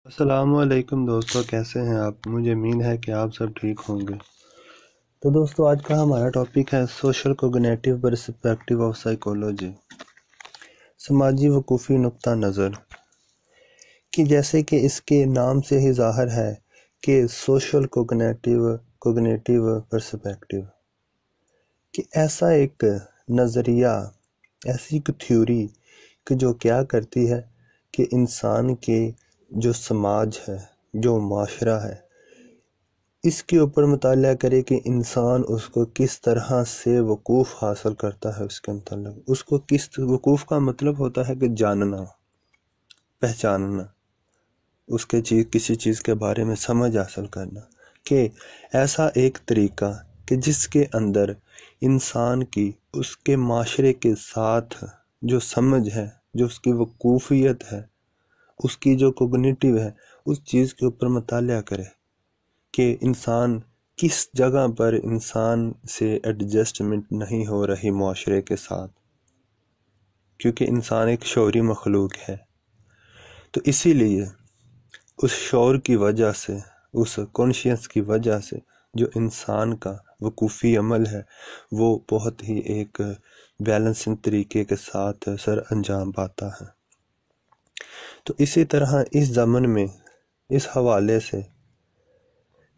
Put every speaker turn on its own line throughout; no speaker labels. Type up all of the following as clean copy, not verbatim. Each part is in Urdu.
السلام علیکم دوستو، کیسے ہیں آپ؟ مجھے امید ہے کہ آپ سب ٹھیک ہوں گے۔ تو دوستو، آج کا ہمارا ٹاپک ہے social cognitive perspective of psychology, سماجی وقوفی نقطہ نظر، کہ جیسے کہ اس کے نام سے ہی ظاہر ہے کہ سوشل کوگنیٹیو پرسپیکٹیو، کہ ایسا ایک نظریہ، ایسی ایک تھیوری کہ جو کیا کرتی ہے کہ انسان کے جو سماج ہے، جو معاشرہ ہے، اس کے اوپر مطالعہ کرے کہ انسان اس کو کس طرح سے وقوف حاصل کرتا ہے، اس کے متعلق اس کو کس وقوف کا مطلب ہوتا ہے کہ جاننا، پہچاننا، اس کے کسی چیز کے بارے میں سمجھ حاصل کرنا، کہ ایسا ایک طریقہ کہ جس کے اندر انسان کی اس کے معاشرے کے ساتھ جو سمجھ ہے، جو اس کی وقوفیت ہے، اس کی جو کوگنیٹیو ہے، اس چیز کے اوپر مطالعہ کرے کہ انسان کس جگہ پر انسان سے ایڈجسٹمنٹ نہیں ہو رہی معاشرے کے ساتھ، کیونکہ انسان ایک شعوری مخلوق ہے۔ تو اسی لیے اس شعور کی وجہ سے، اس کانشیس کی وجہ سے جو انسان کا وقوفی عمل ہے وہ بہت ہی ایک بیلنسنگ طریقے کے ساتھ سر انجام پاتا ہے۔ تو اسی طرح اس ضمن میں اس حوالے سے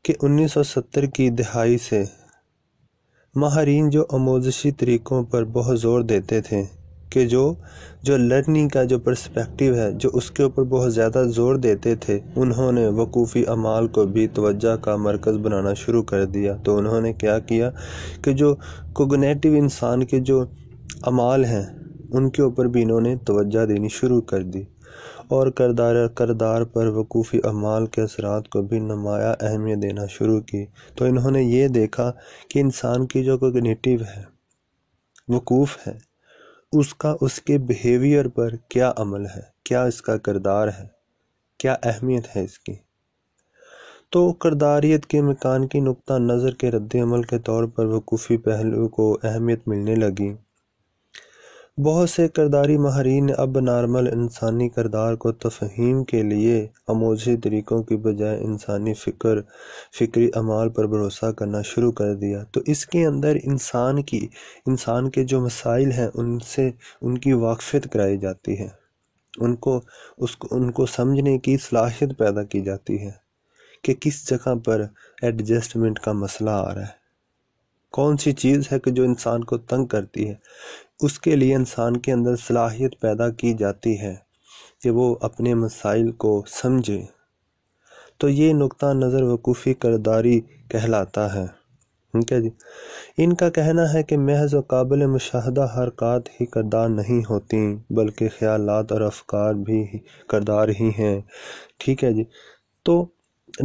کہ 1970 کی دہائی سے ماہرین جو آموزشی طریقوں پر بہت زور دیتے تھے کہ جو لرننگ کا جو پرسپیکٹیو ہے، جو اس کے اوپر بہت زیادہ زور دیتے تھے، انہوں نے وقوفی اعمال کو بھی توجہ کا مرکز بنانا شروع کر دیا۔ تو انہوں نے کیا کیا کہ جو کوگنیٹیو انسان کے جو اعمال ہیں ان کے اوپر بھی انہوں نے توجہ دینی شروع کر دی، اور کردار پر وقوفی اعمال کے اثرات کو بھی نمایاں اہمیت دینا شروع کی۔ تو انہوں نے یہ دیکھا کہ انسان کی جو کوگنیٹیو ہے، وقوف ہے، اس کا اس کے بیہیویئر پر کیا عمل ہے، کیا اس کا کردار ہے، کیا اہمیت ہے اس کی۔ تو کرداریت کے مکان کی نقطہ نظر کے رد عمل کے طور پر وقوفی پہلو کو اہمیت ملنے لگی۔ بہت سے کرداری ماہرین نے اب نارمل انسانی کردار کو تفہیم کے لیے آموزشی طریقوں کی بجائے انسانی فکری اعمال پر بھروسہ کرنا شروع کر دیا۔ تو اس کے اندر انسان کے جو مسائل ہیں ان کی واقفیت کرائی جاتی ہے، ان کو سمجھنے کی صلاحیت پیدا کی جاتی ہے کہ کس جگہ پر ایڈجسٹمنٹ کا مسئلہ آ رہا ہے، کون سی چیز ہے کہ جو انسان کو تنگ کرتی ہے۔ اس کے لیے انسان کے اندر صلاحیت پیدا کی جاتی ہے کہ وہ اپنے مسائل کو سمجھے۔ تو یہ نقطہ نظر وقوفی کرداری کہلاتا ہے۔ ٹھیک ہے جی۔ ان کا کہنا ہے کہ محض و قابل مشاہدہ حرکات ہی کردار نہیں ہوتی، بلکہ خیالات اور افکار بھی کردار ہی ہیں۔ ٹھیک ہے جی۔ تو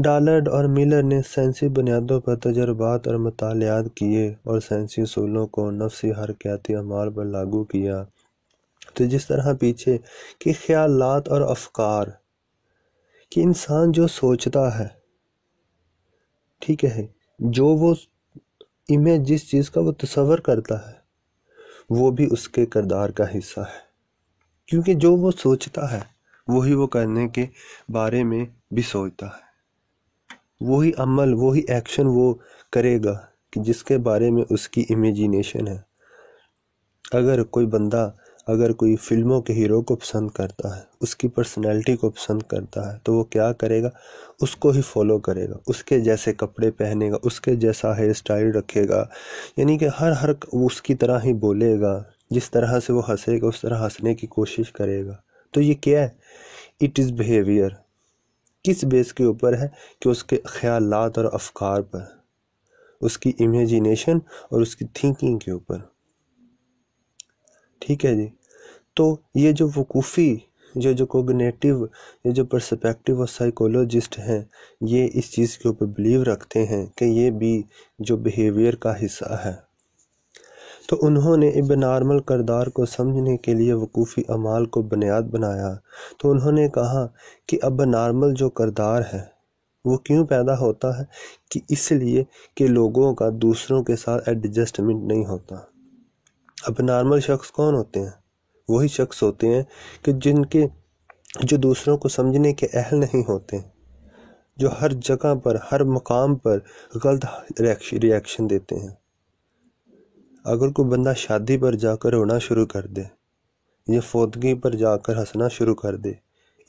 ڈالرڈ اور میلر نے سائنسی بنیادوں پر تجربات اور مطالعات کیے اور سائنسی اصولوں کو نفسی حرکیاتی اعمال پر لاگو کیا۔ تو جس طرح پیچھے کہ خیالات اور افکار، کہ انسان جو سوچتا ہے، ٹھیک ہے، جو وہ امیج جس چیز کا وہ تصور کرتا ہے وہ بھی اس کے کردار کا حصہ ہے، کیونکہ جو وہ سوچتا ہے وہی وہ کرنے کے بارے میں بھی سوچتا ہے، وہی عمل، وہی ایکشن وہ کرے گا کہ جس کے بارے میں اس کی امیجینیشن ہے۔ اگر کوئی بندہ کوئی فلموں کے ہیرو کو پسند کرتا ہے، اس کی پرسنالٹی کو پسند کرتا ہے، تو وہ کیا کرے گا؟ اس کو ہی فالو کرے گا، اس کے جیسے کپڑے پہنے گا، اس کے جیسا ہیئر سٹائل رکھے گا، یعنی کہ ہر اس کی طرح ہی بولے گا، جس طرح سے وہ ہنسے گا اس طرح ہنسنے کی کوشش کرے گا۔ تو یہ کیا ہے؟ It is behaviour. کس بیس کے اوپر ہے؟ کہ اس کے خیالات اور افکار پر، اس کی امیجینیشن اور اس کی تھنکنگ کے اوپر۔ ٹھیک ہے جی۔ تو یہ جو وقوفی، جو کوگنیٹیو، یہ جو پرسپیکٹیو اور سائیکولوجسٹ ہیں، یہ اس چیز کے اوپر بلیو رکھتے ہیں کہ یہ بھی جو بیہیویئر کا حصہ ہے۔ تو انہوں نے اب نارمل کردار کو سمجھنے کے لیے وقوفی اعمال کو بنیاد بنایا۔ تو انہوں نے کہا کہ اب نارمل جو کردار ہے وہ کیوں پیدا ہوتا ہے؟ کہ اس لیے کہ لوگوں کا دوسروں کے ساتھ ایڈجسٹمنٹ نہیں ہوتا۔ اب نارمل شخص کون ہوتے ہیں؟ وہی شخص ہوتے ہیں کہ جن کے جو دوسروں کو سمجھنے کے اہل نہیں ہوتے، جو ہر جگہ پر ہر مقام پر غلط ریاکشن دیتے ہیں۔ اگر کوئی بندہ شادی پر جا کر رونا شروع کر دے یا فوتگی پر جا کر ہنسنا شروع کر دے،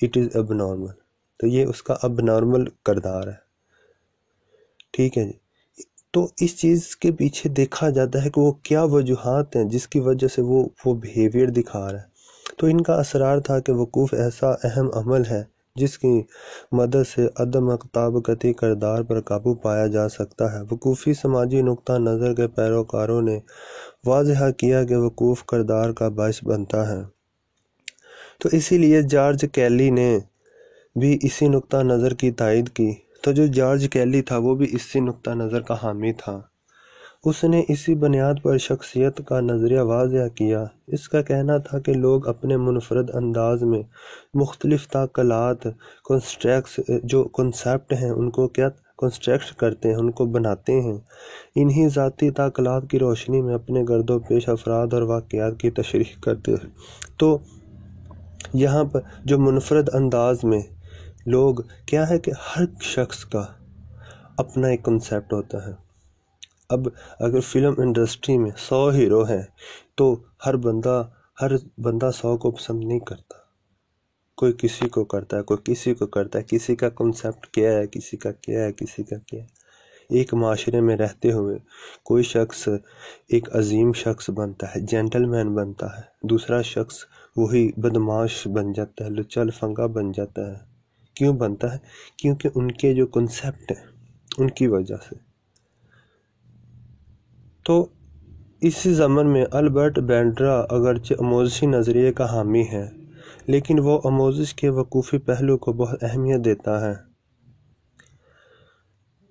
اٹ از اب نارمل، تو یہ اس کا اب نارمل کردار ہے، ٹھیک ہے جی۔ تو اس چیز کے پیچھے دیکھا جاتا ہے کہ وہ کیا وجوہات ہیں جس کی وجہ سے وہ بیہیویئر دکھا رہا ہے۔ تو ان کا اسرار تھا کہ وقوف ایسا اہم عمل ہے جس کی مدد سے عدم مطابقتی کردار پر قابو پایا جا سکتا ہے۔ وقوفی سماجی نقطہ نظر کے پیروکاروں نے واضح کیا کہ وقوف کردار کا باعث بنتا ہے، تو اسی لیے جارج کیلی نے بھی اسی نقطہ نظر کی تائید کی۔ تو جو جارج کیلی تھا وہ بھی اسی نقطہ نظر کا حامی تھا، اس نے اسی بنیاد پر شخصیت کا نظریہ واضح کیا۔ اس کا کہنا تھا کہ لوگ اپنے منفرد انداز میں مختلف تعقلات جو کنسیپٹ ہیں ان کو کیا کنسٹرکٹ کرتے ہیں، ان کو بناتے ہیں، انہی ذاتی تعقلات کی روشنی میں اپنے گرد و پیش افراد اور واقعات کی تشریح کرتے ہیں۔ تو یہاں پر جو منفرد انداز میں لوگ کیا ہے کہ ہر شخص کا اپنا ایک کنسیپٹ ہوتا ہے۔ اب اگر فلم انڈسٹری میں 100 ہیرو ہیں تو ہر بندہ 100 کو پسند نہیں کرتا، کوئی کسی کو کرتا ہے، کوئی کسی کو کرتا ہے، کسی کا کنسیپٹ کیا ہے، کسی کا کیا ہے، کسی کا کیا ہے۔ ایک معاشرے میں رہتے ہوئے کوئی شخص ایک عظیم شخص بنتا ہے، جینٹل مین بنتا ہے، دوسرا شخص وہی بدمعاش بن جاتا ہے، لچا لفنگا بن جاتا ہے۔ کیوں بنتا ہے؟ کیونکہ ان کے جو کنسیپٹ ہیں ان کی وجہ سے۔ تو اسی زمن میں البرٹ بینڈرا اگرچہ آموزشی نظریے کا حامی ہے، لیکن وہ آموزش کے وقوفی پہلو کو بہت اہمیت دیتا ہے۔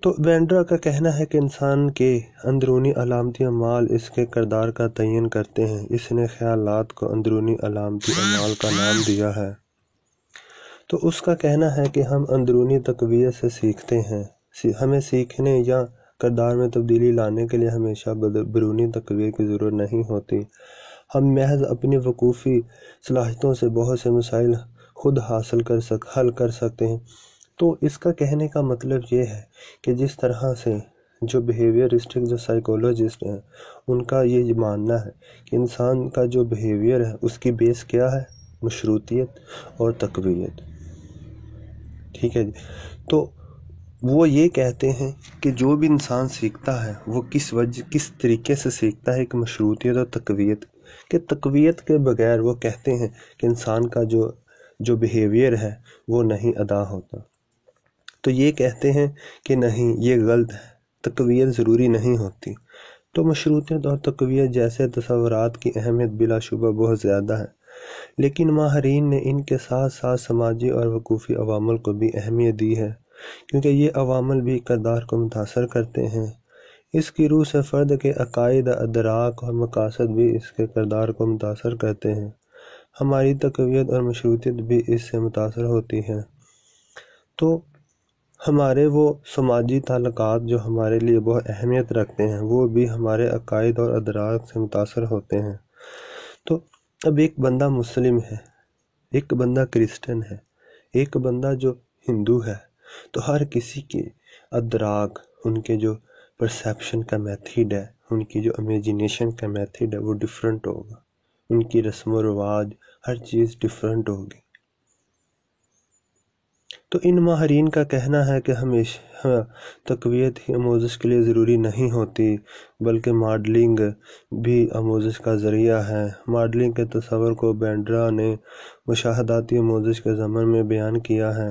تو بینڈرا کا کہنا ہے کہ انسان کے اندرونی علامتی اعمال اس کے کردار کا تعین کرتے ہیں۔ اس نے خیالات کو اندرونی علامتی اعمال کا نام دیا ہے۔ تو اس کا کہنا ہے کہ ہم اندرونی تقویت سے سیکھتے ہیں، ہمیں سیکھنے یا کردار میں تبدیلی لانے کے لیے ہمیشہ بیرونی تقویت کی ضرورت نہیں ہوتی۔ ہم محض اپنی وقوفی صلاحیتوں سے بہت سے مسائل خود حل کر سکتے ہیں۔ تو اس کا کہنے کا مطلب یہ ہے کہ جس طرح سے جو بیہیویئرسٹک جو سائیکولوجسٹ ہیں ان کا یہ ماننا ہے کہ انسان کا جو بیہیویئر ہے اس کی بیس کیا ہے؟ مشروطیت اور تقویت، ٹھیک ہے جی۔ تو وہ یہ کہتے ہیں کہ جو بھی انسان سیکھتا ہے وہ کس طریقے سے سیکھتا ہے، کہ مشروطیت اور تقویت کہ تقویت کے بغیر وہ کہتے ہیں کہ انسان کا جو بیہیویئر ہے وہ نہیں ادا ہوتا۔ تو یہ کہتے ہیں کہ نہیں، یہ غلط ہے، تقویت ضروری نہیں ہوتی۔ تو مشروطیت اور تقویت جیسے تصورات کی اہمیت بلا شبہ بہت زیادہ ہے، لیکن ماہرین نے ان کے ساتھ ساتھ سماجی اور وقوفی عوامل کو بھی اہمیت دی ہے، کیونکہ یہ عوامل بھی کردار کو متاثر کرتے ہیں۔ اس کی روح سے فرد کے عقائد، ادراک اور مقاصد بھی اس کے کردار کو متاثر کرتے ہیں۔ ہماری تقویت اور مشروطیت بھی اس سے متاثر ہوتی ہے۔ تو ہمارے وہ سماجی تعلقات جو ہمارے لیے بہت اہمیت رکھتے ہیں وہ بھی ہمارے عقائد اور ادراک سے متاثر ہوتے ہیں۔ تو اب ایک بندہ مسلم ہے، ایک بندہ کرسچن ہے، ایک بندہ جو ہندو ہے، تو ہر کسی کے ادراک، ان کے جو پرسیپشن کا میتھڈ ہے، ان کی جو امیجینیشن کا میتھڈ ہے وہ ڈیفرنٹ ہوگا، ان کی رسم و رواج ہر چیز ڈیفرنٹ ہوگی۔ تو ان ماہرین کا کہنا ہے کہ ہمیشہ تقویت ہی آموزش کے لیے ضروری نہیں ہوتی، بلکہ ماڈلنگ بھی آموزش کا ذریعہ ہے۔ ماڈلنگ کے تصور کو بینڈرا نے مشاہداتی آموزش کے ضمن میں بیان کیا ہے۔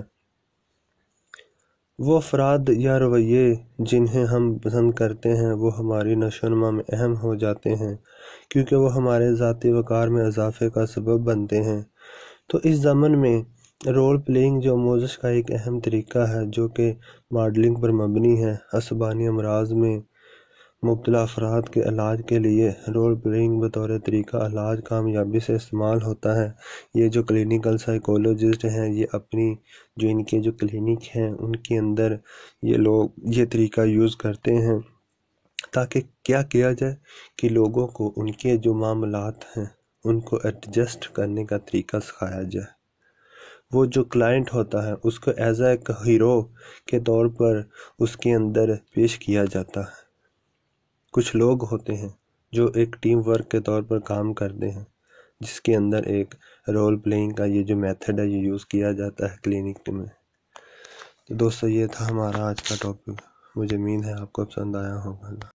وہ افراد یا رویے جنہیں ہم پسند کرتے ہیں وہ ہماری نشو و نما میں اہم ہو جاتے ہیں، کیونکہ وہ ہمارے ذاتی وقار میں اضافے کا سبب بنتے ہیں۔ تو اس ضمن میں رول پلینگ جو آموزش کا ایک اہم طریقہ ہے جو کہ ماڈلنگ پر مبنی ہے، عصبانی امراض میں مبتلا افراد کے علاج کے لیے رول پلینگ بطور طریقہ علاج کامیابی سے استعمال ہوتا ہے۔ یہ جو کلینیکل سائیکولوجسٹ ہیں یہ اپنی جو ان کے جو کلینک ہیں ان کے اندر یہ لوگ یہ طریقہ یوز کرتے ہیں تاکہ کیا کیا جائے کہ لوگوں کو ان کے جو معاملات ہیں ان کو ایڈجسٹ کرنے کا طریقہ سکھایا جائے۔ وہ جو کلائنٹ ہوتا ہے اس کو ایز ایک ہیرو کے طور پر اس کے اندر پیش کیا جاتا ہے۔ کچھ لوگ ہوتے ہیں جو ایک ٹیم ورک کے طور پر کام کرتے ہیں، جس کے اندر ایک رول پلینگ کا یہ جو میتھڈ ہے یہ یوز کیا جاتا ہے کلینک میں۔ تو دوستو یہ تھا ہمارا آج کا ٹاپک، مجھے امید ہے آپ کو پسند آیا ہوگا۔